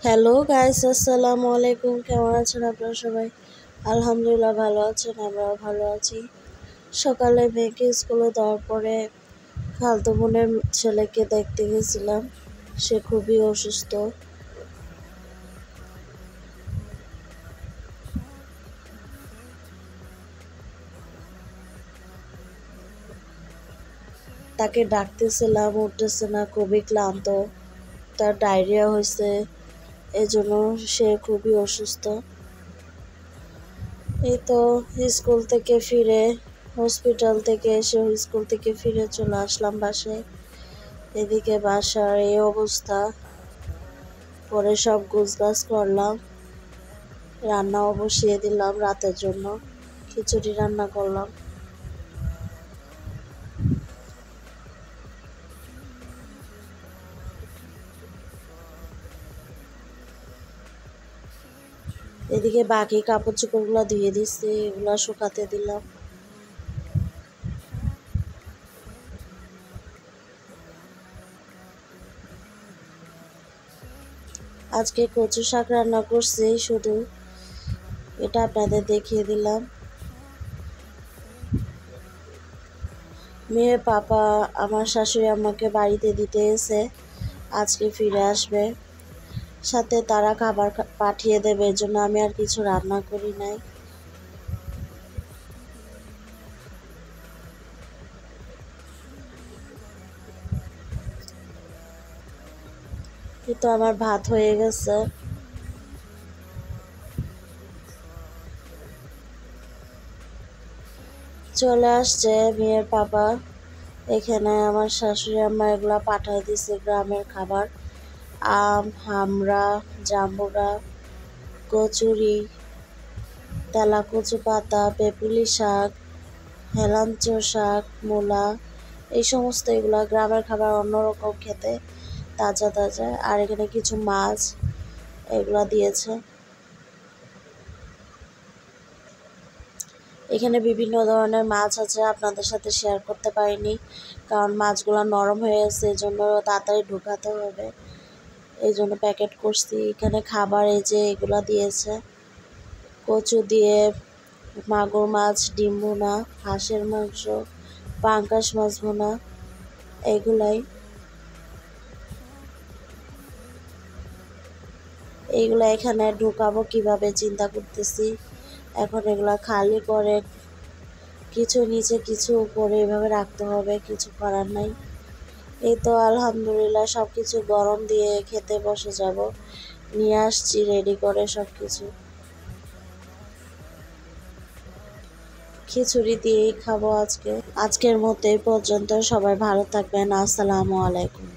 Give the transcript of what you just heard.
Hello guys, আসসালামু আলাইকুম। কেমন আছেন আপনারা সবাই? আলহামদুলিল্লাহ ভালো আছেন, আমরাও ভালো আছি। সকালে মেয়েকে স্কুলে দেওয়ার পরে খালতো বোনের ছেলেকে দেখতে গেছিলাম। সে খুবই অসুস্থ। তাকে ডাকতেছিলাম, উঠতেছে না, খুবই ক্লান্ত। তার ডায়রিয়া হয়েছে, এজন্য সে খুবই অসুস্থ। এই তো স্কুল থেকে ফিরে, হসপিটাল থেকে এসে স্কুল থেকে ফিরে চলে আসলাম বাসায়। এদিকে বাসার এই অবস্থা। পরে সব গোছগাছ করলাম, রান্নাও বসিয়ে দিলাম রাতের জন্য। খিচুড়ি রান্না করলাম। এদিকে বাকি কাপড় চোপড়গুলো ধুয়ে দিচ্ছি, এগুলো শুকাতে দিলাম। আজকে কচু শাক রান্না করছি, শুধু এটা আপনাদের দেখিয়ে দিলাম। মেয়ে পাপা আমার শাশুড়ি আমাকে বাড়িতে দিতে এসে আজকে ফিরে আসবে, সাথে তারা খাবার পাঠিয়ে দেবে, এর জন্য আমি আর কিছু রান্না করি নাই। কিন্তু আমার ভাত হয়ে গেছে। চলে আসছে মেয়ের পাপা। এখানে আমার শাশুড়ি আম্মা এগুলা পাঠাই দিছে গ্রামের খাবার। আম, হামড়া, জাম্বুরা, কচুরি, তেলা কচু পাতা, পেপুলি শাক, হেলাঞ্চ শাক, মূলা, এই সমস্ত এগুলা গ্রামের খাবার, অন্যরকম খেতে, তাজা তাজা। আর এখানে কিছু মাছ এগুলা দিয়েছে। এখানে বিভিন্ন ধরনের মাছ আছে, আপনাদের সাথে শেয়ার করতে পারিনি কারণ মাছগুলো নরম হয়ে গেছে, এই জন্য তাড়াতাড়ি ঢুকাতে হবে, এই জন্য প্যাকেট করছি। এখানে খাবার এই যে এগুলা দিয়েছে, কচু দিয়ে মাগুর মাছ, ডিম ভুনা, হাঁসের মাংস, পাঙ্গাস মাছ ভুনা, এইগুলা এখানে ঢুকাবো কিভাবে চিন্তা করতেছি। এখন এগুলা খালি করে কিছু নিচে কিছু উপরে এভাবে রাখতে হবে, কিছু করার নাই। এই তো আলহামদুলিল্লাহ সব কিছু গরম দিয়ে খেতে বসে যাব। নিয়ে আসছি রেডি করে সব কিছু। খিচুড়ি দিয়েই খাবো আজকে। আজকের মতো এই পর্যন্ত। সবাই ভালো থাকবেন। আসসালামু আলাইকুম।